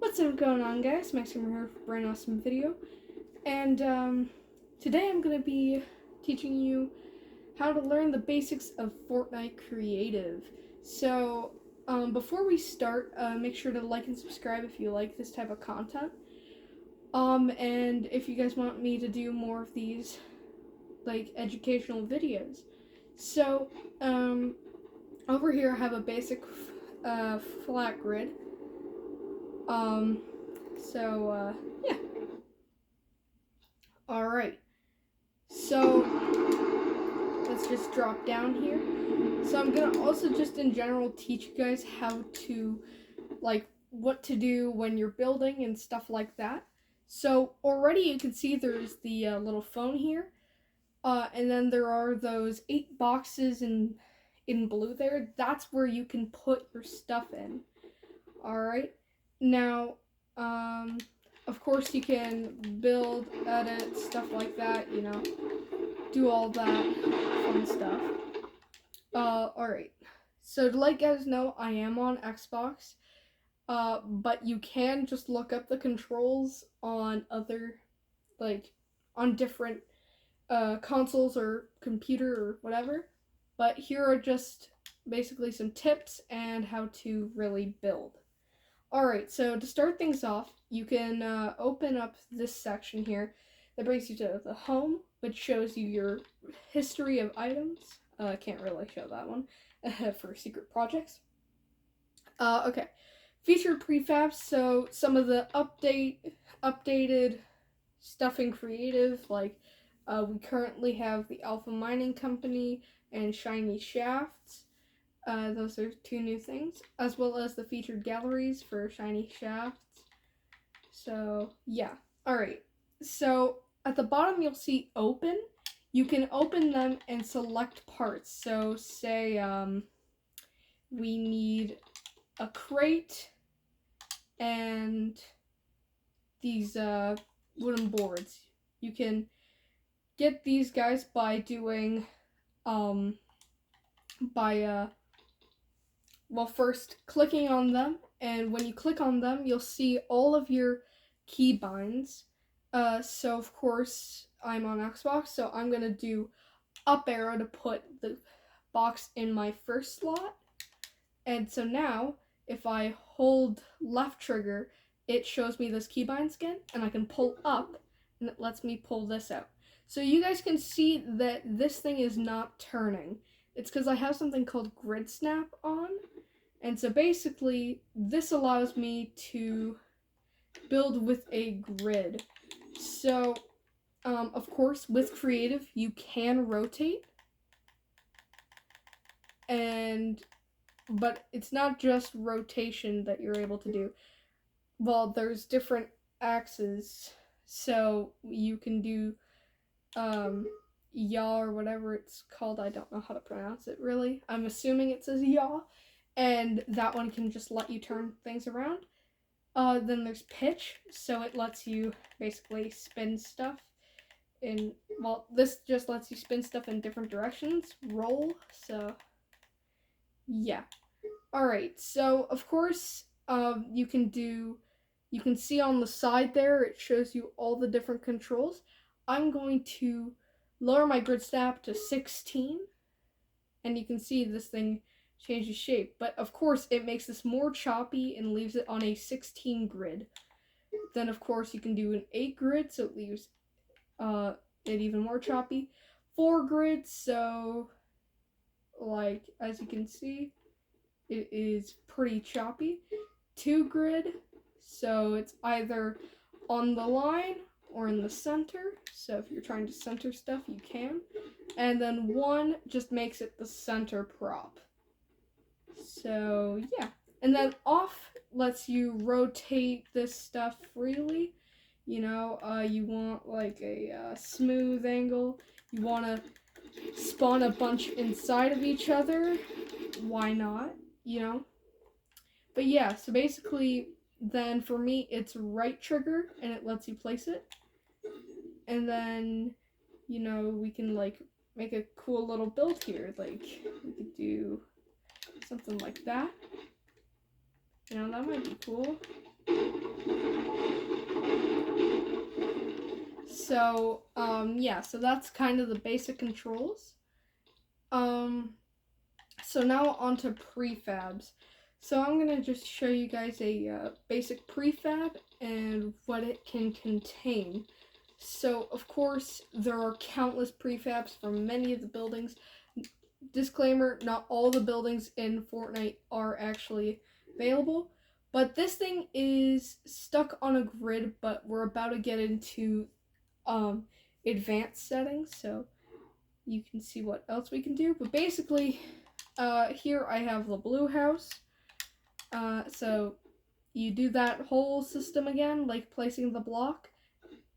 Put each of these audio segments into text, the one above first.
What's up going on, guys? Max here for a brand awesome video. And today I'm going to be teaching you how to learn the basics of Fortnite Creative. So before we start, make sure to like and subscribe if you like this type of content. And if you guys want me to do more of these like educational videos. So over here I have a basic flat grid. Yeah. Alright. So, let's just drop down here. So I'm gonna also just in general teach you guys how to, like, what to do when you're building and stuff like that. So already you can see there's the little phone here. And then there are those 8 boxes in blue there. That's where you can put your stuff in. Alright. Now, of course you can build, edit, stuff like that, you know, do all that fun stuff. Alright. So to let you guys know, I am on Xbox, but you can just look up the controls on other, like, on different, consoles or computer or whatever. But here are just basically some tips and how to really build. Alright, so to start things off, you can open up this section here that brings you to the home, which shows you your history of items. Can't really show that one for secret projects. Okay, featured prefabs, so some of the updated stuff in creative, like we currently have the Alpha Mining Company and Shiny Shafts. Those are 2 new things, as well as the featured galleries for Shiny Shafts. So, yeah. Alright, so at the bottom you'll see open. You can open them and select parts. So, say we need a crate and these wooden boards. You can get these guys by doing, well, first clicking on them, and when you click on them, you'll see all of your keybinds. So of course, I'm on Xbox, so I'm gonna do up arrow to put the box in my first slot. And so now, if I hold left trigger, it shows me this keybind skin, and I can pull up, and it lets me pull this out. So you guys can see that this thing is not turning. It's because I have something called Grid Snap on. And so basically, this allows me to build with a grid. So, of course, with creative, you can rotate. But it's not just rotation that you're able to do. Well, there's different axes. So you can do, yaw or whatever it's called. I don't know how to pronounce it really. I'm assuming it says yaw. And that one can just let you turn things around. Then there's pitch, so it lets you basically spin stuff in, well, this just lets you spin stuff in different directions. Roll, so yeah. Alright, so of course, you can see on the side there, it shows you all the different controls. I'm going to lower my grid snap to 16, and you can see this thing changes shape, but of course it makes this more choppy and leaves it on a 16 grid. Then of course you can do an 8 grid, so it leaves it even more choppy. 4 grid, so like as you can see, it is pretty choppy. 2 grid, so it's either on the line or in the center, so if you're trying to center stuff you can. And then 1 just makes it the center prop. So yeah, and then off lets you rotate this stuff freely. You know, you want like a smooth angle. You want to spawn a bunch inside of each other. Why not? You know. But yeah, so basically, then for me it's right trigger, and it lets you place it. And then, you know, we can like make a cool little build here. Like we could do something like that. You know, that might be cool. So, yeah, so that's kind of the basic controls. So now onto prefabs. So I'm gonna just show you guys a basic prefab and what it can contain. So of course there are countless prefabs for many of the buildings. Disclaimer, not all the buildings in Fortnite are actually available, but this thing is stuck on a grid, but we're about to get into advanced settings, so you can see what else we can do. But basically, here I have the blue house. So you do that whole system again, like placing the block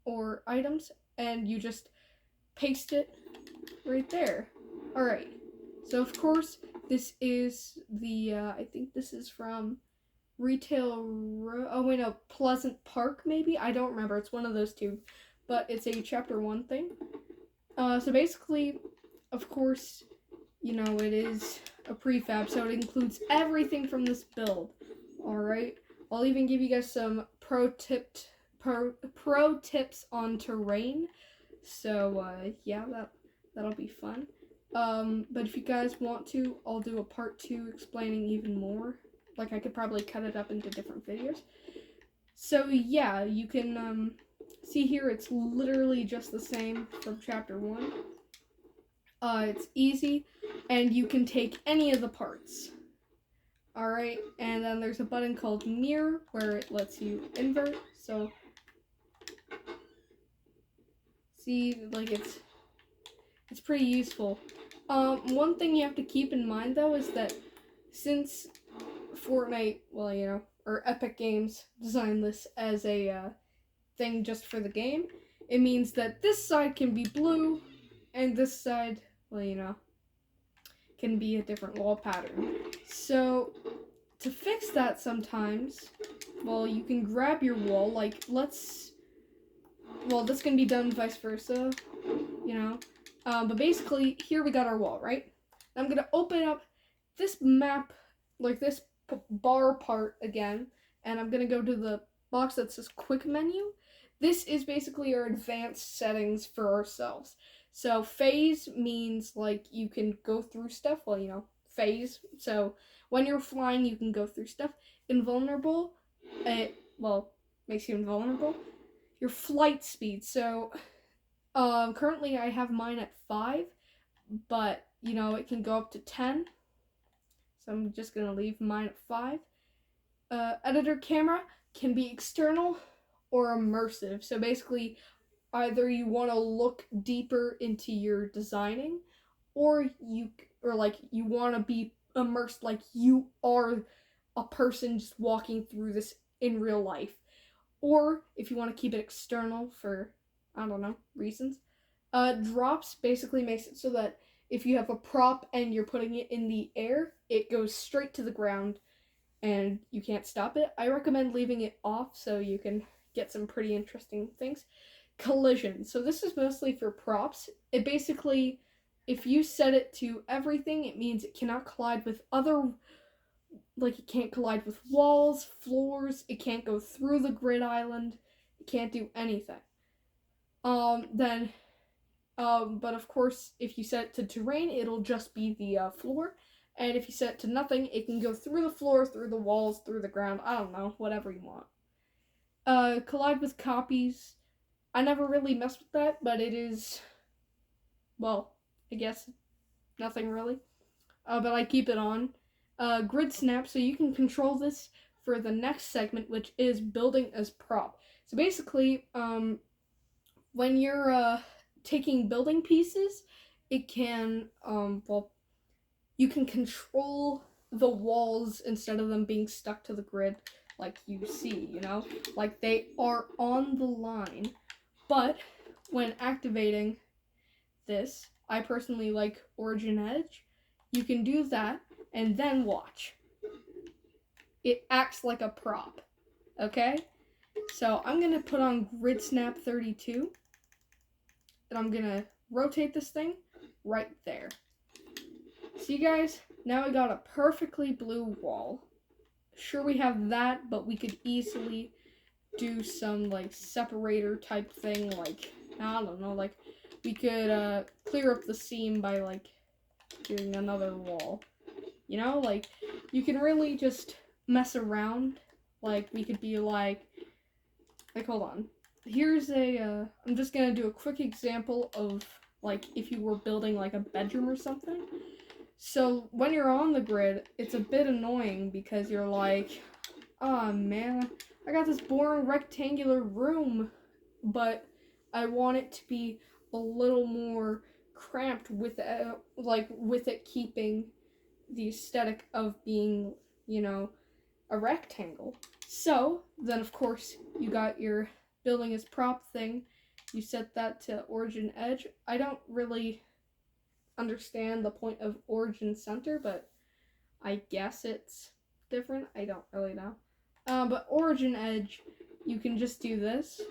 or items, and you just paste it right there. Alright, so of course, this is the, I think this is from Pleasant Park, maybe? I don't remember, it's one of those two, but it's a chapter 1 thing. So basically, of course, you know, it is a prefab, so it includes everything from this build. Alright, I'll even give you guys some pro tips on terrain. So, yeah, that'll be fun. But if you guys want to, I'll do a part 2 explaining even more. Like, I could probably cut it up into different videos. So, yeah, you can, see here, it's literally just the same from chapter 1. It's easy, and you can take any of the parts. Alright, and then there's a button called mirror, where it lets you invert, so see, like, it's pretty useful. One thing you have to keep in mind, though, is that since Fortnite, well, you know, or Epic Games designed this as a thing just for the game, it means that this side can be blue, and this side, well, you know, can be a different wall pattern. So, to fix that sometimes, well, you can grab your wall, like, this can be done vice versa, you know. But basically, here we got our wall, right? I'm going to open up this map, like this bar part again, and I'm going to go to the box that says quick menu. This is basically our advanced settings for ourselves. So phase means, like, you can go through stuff, well, you know, phase. So when you're flying, you can go through stuff. Invulnerable, makes you invulnerable. Your flight speed, so currently I have mine at 5, but, you know, it can go up to 10. So I'm just going to leave mine at 5. Editor camera can be external or immersive. So basically, either you want to look deeper into your designing, or you want to be immersed, like you are a person just walking through this in real life. Or if you want to keep it external for, I don't know, reasons. Drops basically makes it so that if you have a prop and you're putting it in the air, it goes straight to the ground and you can't stop it. I recommend leaving it off so you can get some pretty interesting things. Collision. So this is mostly for props. It basically, if you set it to everything, it means it cannot collide with other, like, it can't collide with walls, floors, it can't go through the grid island, it can't do anything. But of course, if you set it to terrain, it'll just be the floor. And if you set it to nothing, it can go through the floor, through the walls, through the ground, I don't know, whatever you want. Collide with copies. I never really messed with that, but it is, well, I guess nothing really. But I keep it on. Grid snap, so you can control this for the next segment, which is building as prop. So basically, when you're taking building pieces, it can, you can control the walls instead of them being stuck to the grid like you see, you know? Like, they are on the line. But when activating this, I personally like Origin Edge. You can do that, and then watch. It acts like a prop, okay? So I'm going to put on Grid Snap 32, and I'm going to rotate this thing right there. See, guys? Now we got a perfectly blue wall. Sure, we have that, but we could easily do some, like, separator type thing, like I don't know, like, we could clear up the seam by, like, doing another wall. You know, like, you can really just mess around. Like, we could be like, hold on. Here's I'm just gonna do a quick example of, like, if you were building, like, a bedroom or something. So, when you're on the grid, it's a bit annoying because you're like, oh man, I got this boring rectangular room, but I want it to be a little more cramped with it keeping the aesthetic of being, you know, a rectangle. So then, of course, you got your building as prop thing. You set that to origin edge. I don't really understand the point of origin center, but I guess it's different. I don't really know. But origin edge, you can just do this,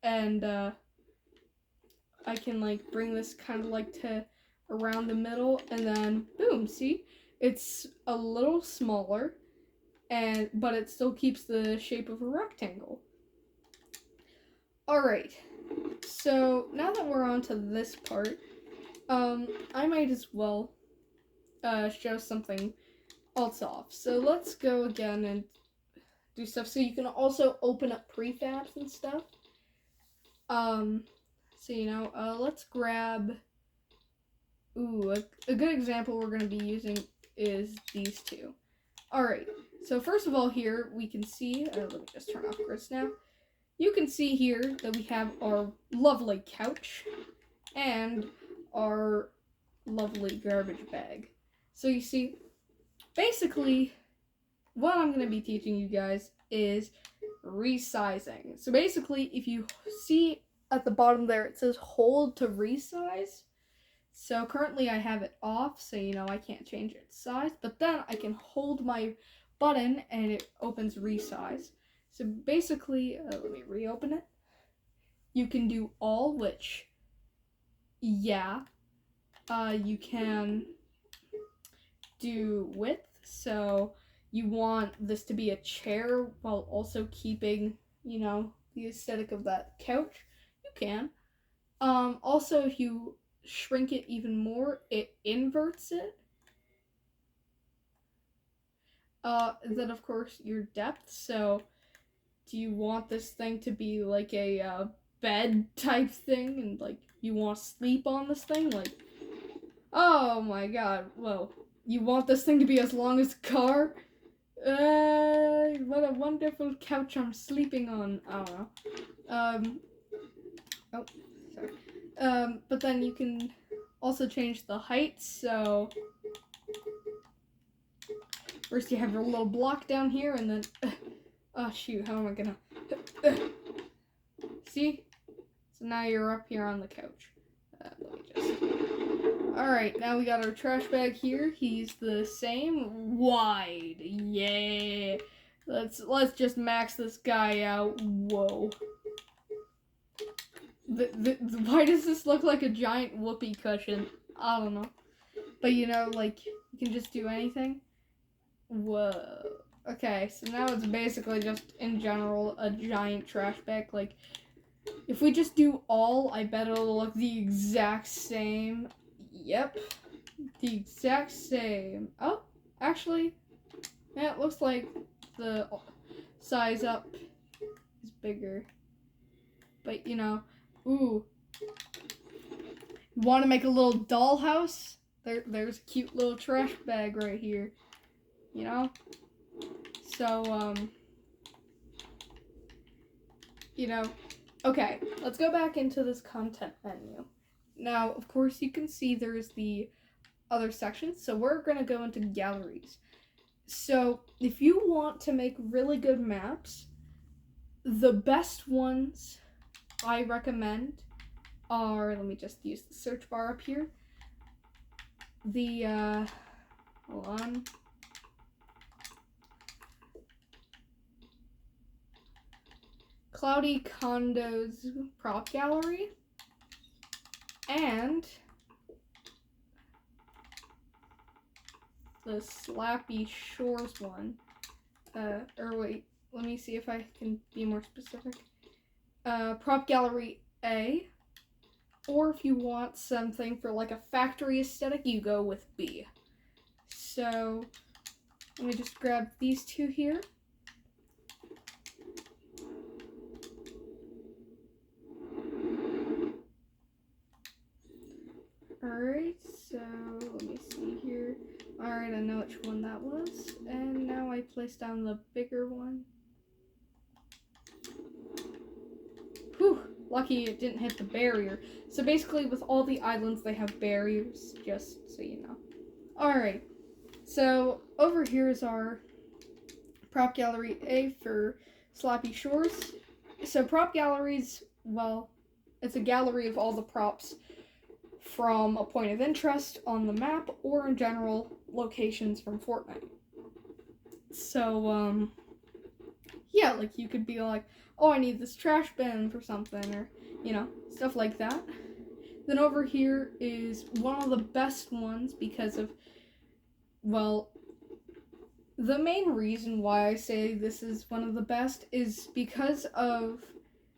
and I can like bring this kind of like to around the middle, and then boom, see? It's a little smaller, but it still keeps the shape of a rectangle. Alright, so now that we're on to this part, I might as well show something else off. So let's go again and do stuff. So you can also open up prefabs and stuff. So let's grab. Ooh, a good example we're going to be using is these two. Alright, so first of all here, we can see, let me just turn off Chris now. You can see here that we have our lovely couch and our lovely garbage bag. So you see, basically, what I'm going to be teaching you guys is resizing. So basically, if you see at the bottom there, it says hold to resize. So currently I have it off, so I can't change its size, but then I can hold my button and it opens resize. So basically, let me reopen it. You can do all, which, yeah, you can do width, so you want this to be a chair while also keeping, the aesthetic of that couch, you can. Also, if you shrink it even more, it inverts it. Then of course your depth. So, do you want this thing to be like a bed type thing, and like you want to sleep on this thing? Like, oh my god, whoa! You want this thing to be as long as a car? What a wonderful couch I'm sleeping on. I don't know. Oh, sorry. But then you can also change the height, so first you have your little block down here, and then, oh shoot, how am I gonna, see? So now you're up here on the couch. Alright, now we got our trash bag here. He's the same, wide, yeah. Let's just max this guy out, whoa. Why does this look like a giant whoopee cushion? I don't know. But like, you can just do anything. Whoa. Okay, so now it's basically just, in general, a giant trash bag. Like, if we just do all, I bet it'll look the exact same. Yep. The exact same. Oh, actually, yeah, it looks like the size up is bigger. But, ooh. You want to make a little dollhouse? There's a cute little trash bag right here. So, okay, let's go back into this content menu. Now, of course, you can see there's the other sections, so we're going to go into galleries. So, if you want to make really good maps, the best ones I recommend are, let me just use the search bar up here. Hold on. Cloudy Condos Prop Gallery, and the Slappy Shores one. Or wait, let me see if I can be more specific. Prop Gallery A. Or if you want something for like a factory aesthetic, you go with B. So let me just grab these two here. Alright, so let me see here. Alright, I know which one that was. And now I place down the bigger one. Whew, lucky it didn't hit the barrier. So basically with all the islands they have barriers, just so you know. Alright, so over here is our prop gallery A for Sloppy Shores. So prop galleries, well, it's a gallery of all the props from a point of interest on the map or in general locations from Fortnite. So, yeah, like you could be like, oh, I need this trash bin for something, or, you know, stuff like that. Then over here is one of the best ones because of, well, the main reason why I say this is one of the best is because of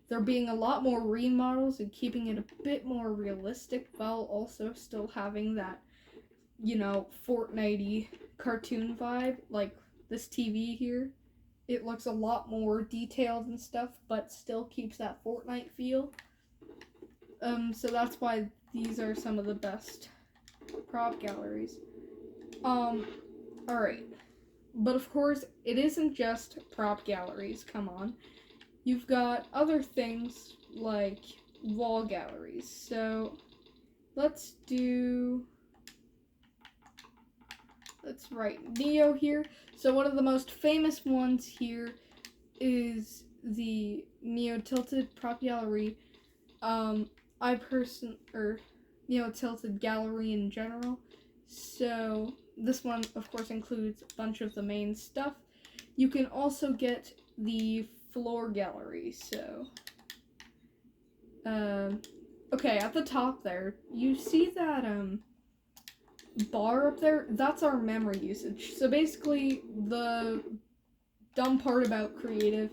there being a lot more remodels and keeping it a bit more realistic while also still having that, you know, Fortnite-y cartoon vibe. Like this TV here, it looks a lot more detailed and stuff, but still keeps that Fortnite feel. So that's why these are some of the best prop galleries. Alright. But of course, it isn't just prop galleries, come on. You've got other things like wall galleries. So let's write Neo here. So one of the most famous ones here is the Neo Tilted Prop Gallery. Neo Tilted Gallery in general. So this one, of course, includes a bunch of the main stuff. You can also get the floor gallery. So, okay, at the top there, you see that bar up there? That's our memory usage. So basically, the dumb part about Creative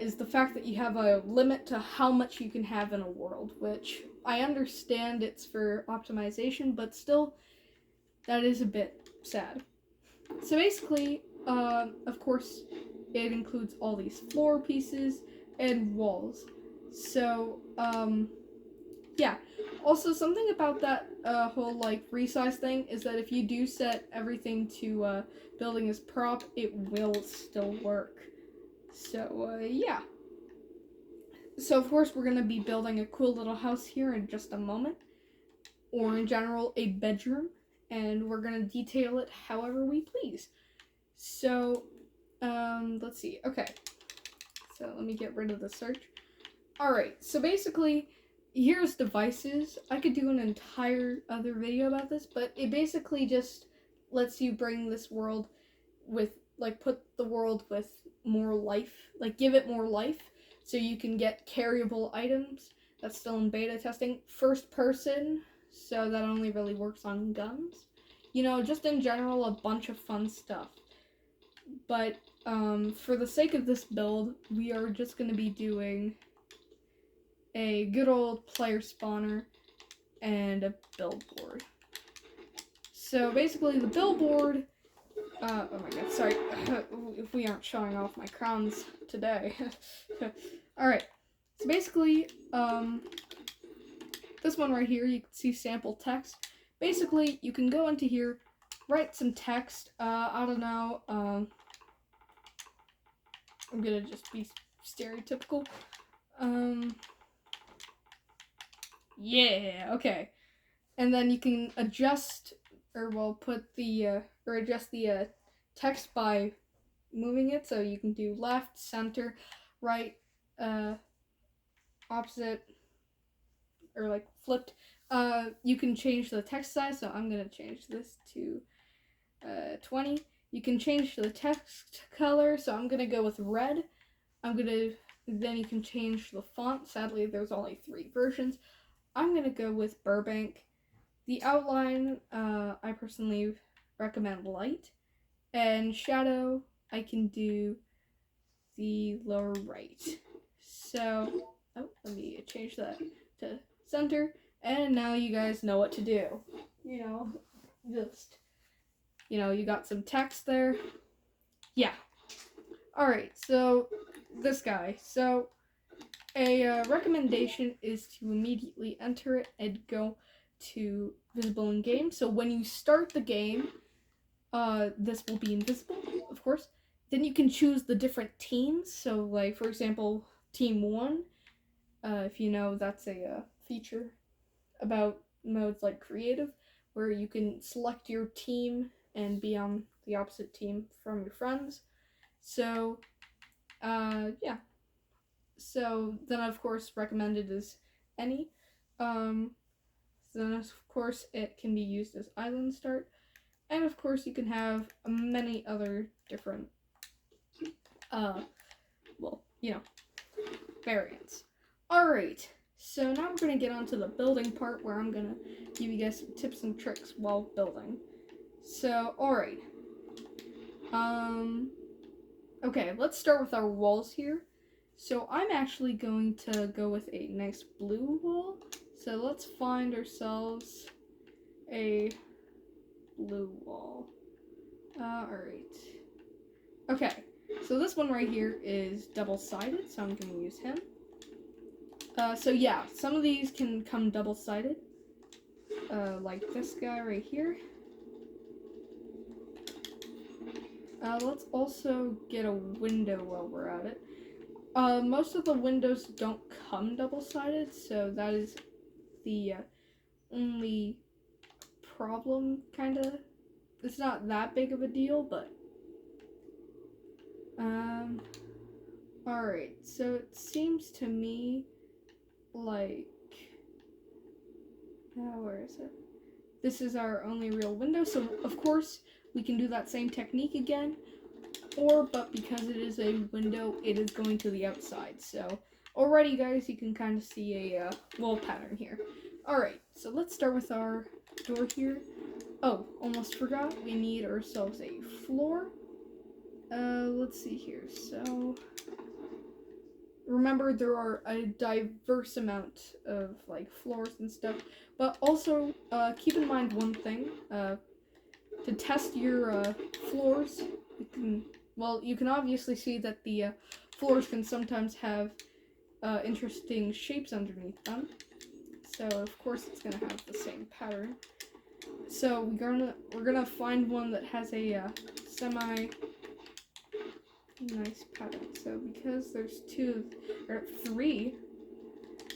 is the fact that you have a limit to how much you can have in a world, which I understand it's for optimization, but still, that is a bit sad. So basically, of course, it includes all these floor pieces and walls. So, yeah. Also, something about that whole, like, resize thing is that if you do set everything to building as prop, it will still work. So, yeah. So, of course, we're going to be building a cool little house here in just a moment. Or, in general, a bedroom. And we're going to detail it however we please. So, let's see. Okay. So, let me get rid of the search. Alright, so basically, here's devices. I could do an entire other video about this, but it basically just lets you bring this world with, like, put the world with more life, like, give it more life, so you can get carryable items. That's still in beta testing. First person, so that only really works on guns. You know, just in general, a bunch of fun stuff. But, for the sake of this build, we are just going to be doing a good old player spawner and a billboard. So basically the billboard, oh my god, sorry, if we aren't showing off my crowns today. Alright, so basically, this one right here, you can see sample text. Basically, you can go into here, write some text, I don't know, I'm gonna just be stereotypical. Yeah, okay. And then you can adjust, or well, put the, or adjust the text by moving it. So you can do left, center, right, opposite, or like flipped. You can change the text size. So I'm going to change this to 20. You can change the text color. So I'm going to go with red. Then you can change the font. Sadly, there's only 3 versions. I'm going to go with Burbank. The outline, I personally recommend light. And shadow, I can do the lower right. So, Oh, let me change that to center. And now you guys know what to do. Just, you got some text there. Yeah. Alright, so this guy. So a recommendation is to immediately enter it and go to visible in game. So when you start the game, this will be invisible, of course. Then you can choose the different teams. So, like, for example, Team 1, if you know, that's a feature about modes like Creative, where you can select your team and be on the opposite team from your friends. So, yeah. So then, of course, recommended is any. Then, of course, it can be used as island start. And, of course, you can have many other different, variants. Alright, so now we're going to get on to the building part where I'm going to give you guys some tips and tricks while building. So, alright. Okay, let's start with our walls here. So I'm actually going to go with a nice blue wall. So let's find ourselves a blue wall. Alright. Okay, so this one right here is double-sided, so I'm going to use him. So yeah, some of these can come double-sided. Like this guy right here. Let's also get a window while we're at it. Most of the windows don't come double-sided, so that is the only problem, kinda. It's not that big of a deal, but alright, so it seems to me like, where is it? This is our only real window, so of course we can do that same technique again, but because it is a window, it is going to the outside. So already, guys, you can kind of see a wall pattern here. Alright, so let's start with our door here. Oh, almost forgot, we need ourselves a floor. Let's see here. So remember, there are a diverse amount of like floors and stuff, but also keep in mind one thing. To test your floors, you can obviously see that the floors can sometimes have interesting shapes underneath them. So of course it's gonna have the same pattern. So we're gonna find one that has a semi nice pattern. So because there's three,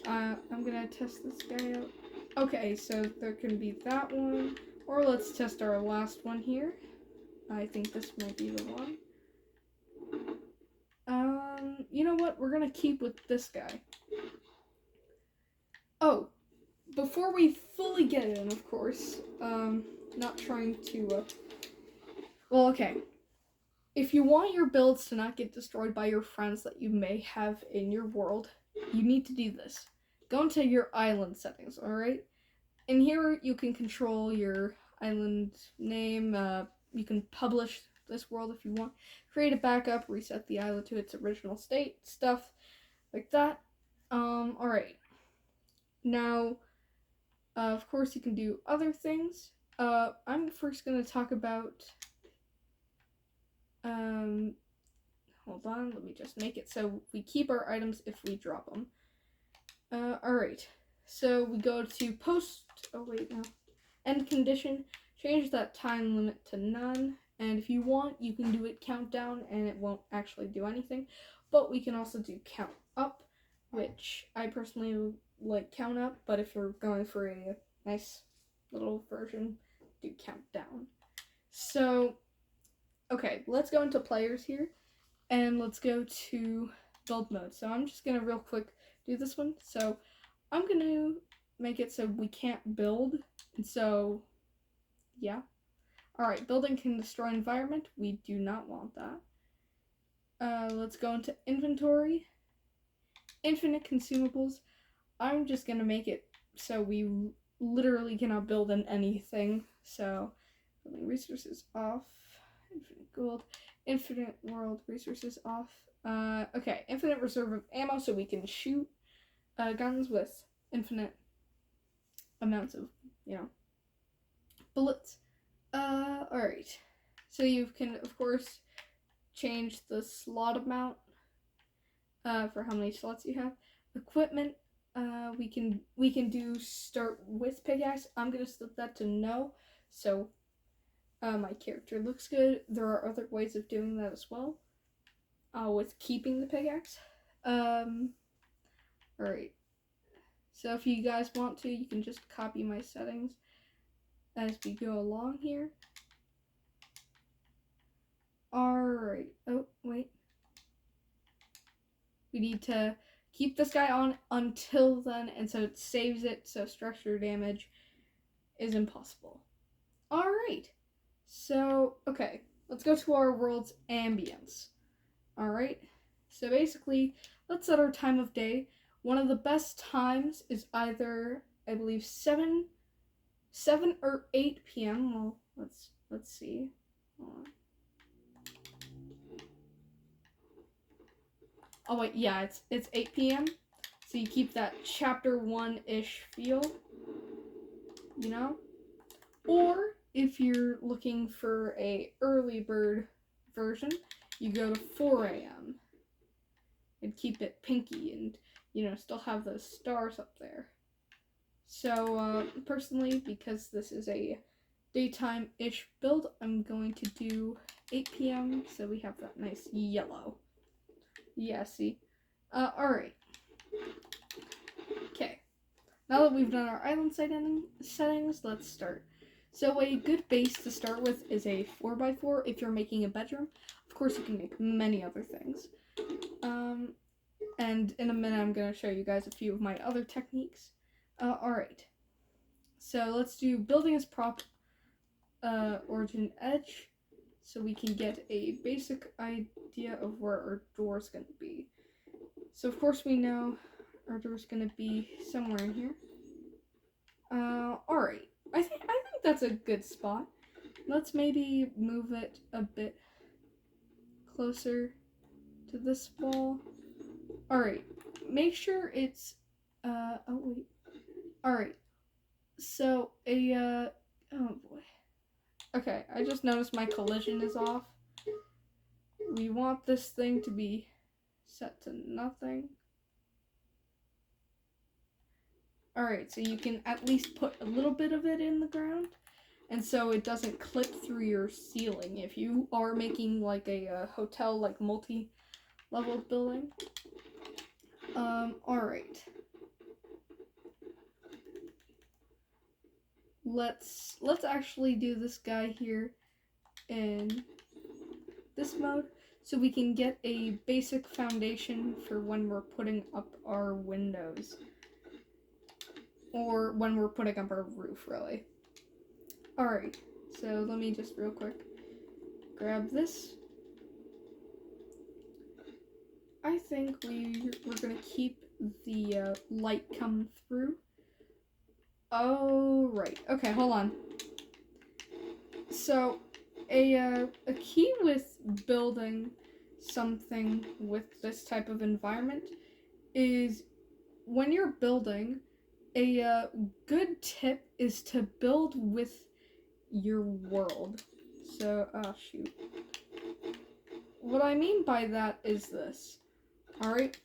I'm gonna test this guy out. Okay, so there can be that one, or let's test our last one here. I think this might be the one. You know what? We're gonna keep with this guy. Oh, before we fully get in, of course, not trying to, well, okay. If you want your builds to not get destroyed by your friends that you may have in your world, you need to do this. Go into your island settings, alright? In here, you can control your island name, you can publish this world if you want, create a backup, reset the island to its original state, stuff like that. Alright. Now, of course, you can do other things. I'm first going to talk about, hold on, let me just make it so we keep our items if we drop them. Alright, so we go to end condition, change that time limit to none, and if you want, you can do it countdown and it won't actually do anything, but we can also do count up, which I personally like count up, but if you're going for a nice little version, do count down. So, okay, let's go into players here, and let's go to build mode. So I'm just gonna real quick do this one. So I'm gonna make it so we can't build, and so yeah. Alright, building can destroy environment. We do not want that. Let's go into inventory. Infinite consumables. I'm just gonna make it so we literally cannot build in anything. So building resources off. Infinite gold. Infinite world resources off. Okay, infinite reserve of ammo so we can shoot. guns with infinite amounts of, bullets. Alright. So you can, of course, change the slot amount for how many slots you have. Equipment, we can do start with pickaxe. I'm gonna set that to no, so my character looks good. There are other ways of doing that as well, with keeping the pickaxe. Alright. So if you guys want to, you can just copy my settings as we go along here. Alright. Oh, wait. We need to keep this guy on until then, and so it saves it, so structure damage is impossible. Alright. So, okay. Let's go to our world's ambience. Alright. So basically, let's set our time of day. One of the best times is either, I believe, 7 or 8 p.m. Well, let's see. Hold on. Oh wait, yeah, it's 8 p.m. So you keep that chapter 1-ish feel, Or if you're looking for a early bird version, you go to 4 a.m. and keep it pinky and, still have those stars up there. So, personally, because this is a daytime-ish build, I'm going to do 8 p.m. so we have that nice yellow. Yeah, see? Alright. Okay. Now that we've done our island settings, let's start. So a good base to start with is a 4x4 if you're making a bedroom. Of course, you can make many other things. And in a minute, I'm going to show you guys a few of my other techniques. Alright. So let's do building as prop origin edge, so we can get a basic idea of where our door is going to be. So of course we know our door is going to be somewhere in here. Alright. I think that's a good spot. Let's maybe move it a bit closer to this wall. Alright. Make sure it's oh wait. Alright. So oh boy. Okay, I just noticed my collision is off. We want this thing to be set to nothing. Alright, so you can at least put a little bit of it in the ground, and so it doesn't clip through your ceiling if you are making like a hotel, like multi-level building. Alright. Let's actually do this guy here in this mode, so we can get a basic foundation for when we're putting up our windows. Or when we're putting up our roof, really. Alright, so let me just real quick grab this. I think we're gonna keep the light come through. Oh, right. Okay, hold on. So, a key with building something with this type of environment is when you're building, a good tip is to build with your world. So, oh shoot. What I mean by that is this. Alright?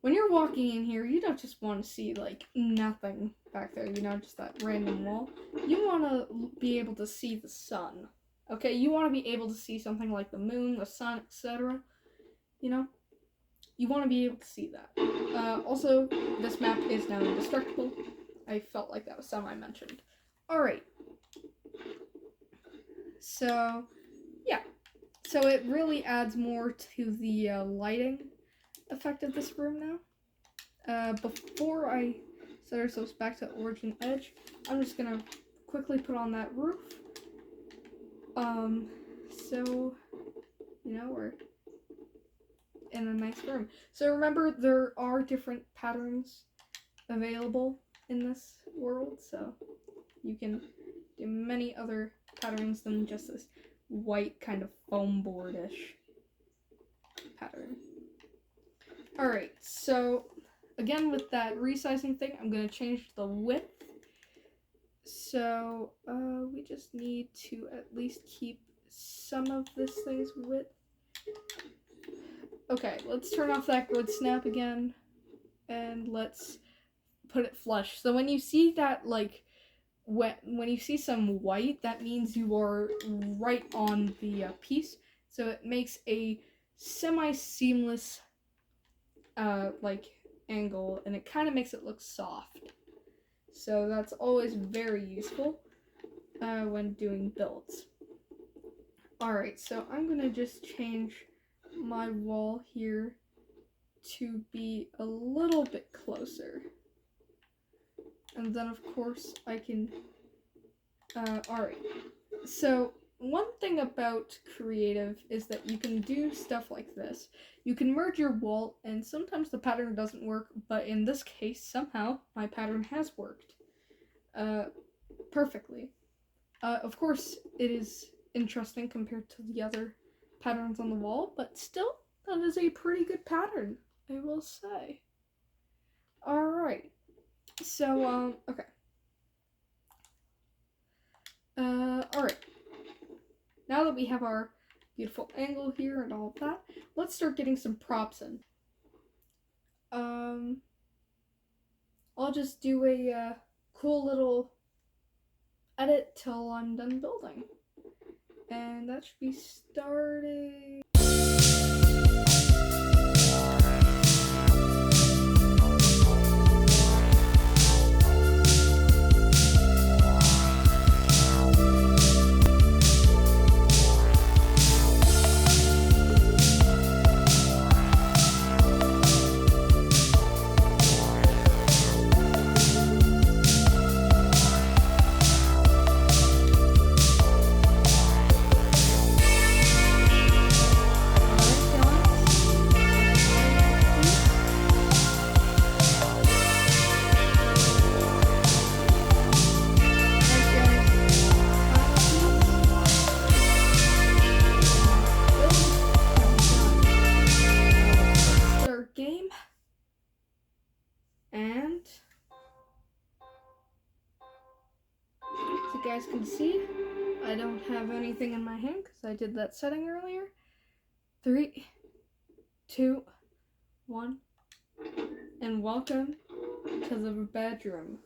When you're walking in here, you don't just want to see, like, nothing back there, just that random wall. You want to be able to see the sun. Okay? You want to be able to see something like the moon, the sun, etc. You want to be able to see that. Also, this map is now indestructible. I felt like that was something I mentioned. Alright. So, yeah. So it really adds more to the lighting effect of this room now. Before I set ourselves back to origin edge, I'm just gonna quickly put on that roof. So, we're in a nice room. So remember, there are different patterns available in this world, so you can do many other patterns than just this white kind of foam board-ish pattern. Alright, so again, with that resizing thing, I'm going to change the width. So we just need to at least keep some of this thing's width. Okay, let's turn off that grid snap again, and let's put it flush. So when you see that, like, when you see some white, that means you are right on the piece. So it makes a semi-seamless like angle, and it kind of makes it look soft. So that's always very useful when doing builds. Alright, so I'm gonna just change my wall here to be a little bit closer. And then of course I can, alright. So one thing about Creative is that you can do stuff like this. You can merge your wall, and sometimes the pattern doesn't work, but in this case, somehow, my pattern has worked perfectly. Of course, it is interesting compared to the other patterns on the wall, but still, that is a pretty good pattern, I will say. Alright, so, okay. Alright. Now that we have our beautiful angle here and all of that, let's start getting some props in. I'll just do a cool little edit till I'm done building. And that should be starting. Game, and as you guys can see, I don't have anything in my hand because I did that setting earlier. 3, 2, 1, and welcome to the bedroom.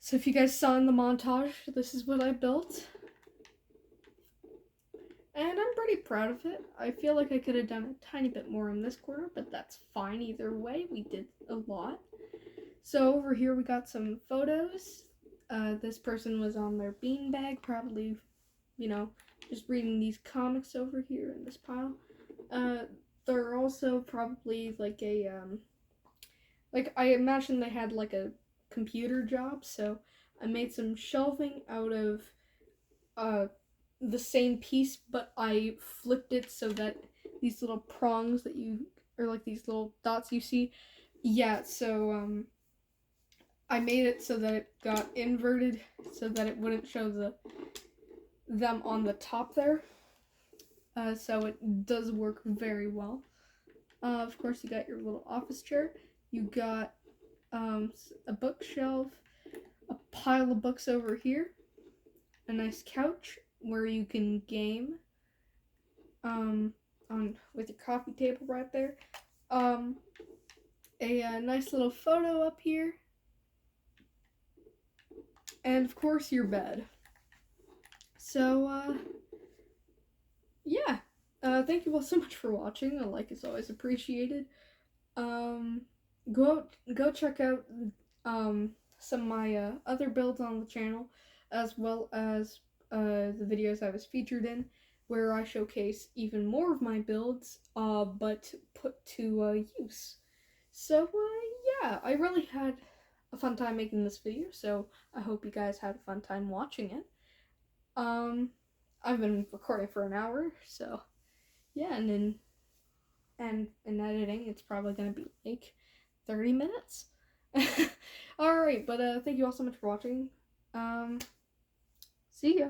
So if you guys saw in the montage, this is what I built. And I'm pretty proud of it. I feel like I could have done a tiny bit more in this corner, but that's fine either way. We did a lot. So over here we got some photos. This person was on their beanbag, probably, you know, just reading these comics over here in this pile. They're also probably like a, like I imagine they had like a computer job, so I made some shelving out of the same piece, but I flipped it so that these little prongs that you, or like these little dots you see, yeah, so I made it so that it got inverted so that it wouldn't show them on the top there. So it does work very well. Of course, you got your little office chair. You got a bookshelf, a pile of books over here, a nice couch where you can game on with your coffee table right there. A nice little photo up here. And of course your bed. So yeah. Thank you all so much for watching. A like is always appreciated. Go check out some of my other builds on the channel, as well as the videos I was featured in, where I showcase even more of my builds, but put to use. So yeah, I really had a fun time making this video, so I hope you guys had a fun time watching it. I've been recording for an hour, so yeah, and in editing, it's probably gonna be like 30 minutes. Alright, but thank you all so much for watching. See ya.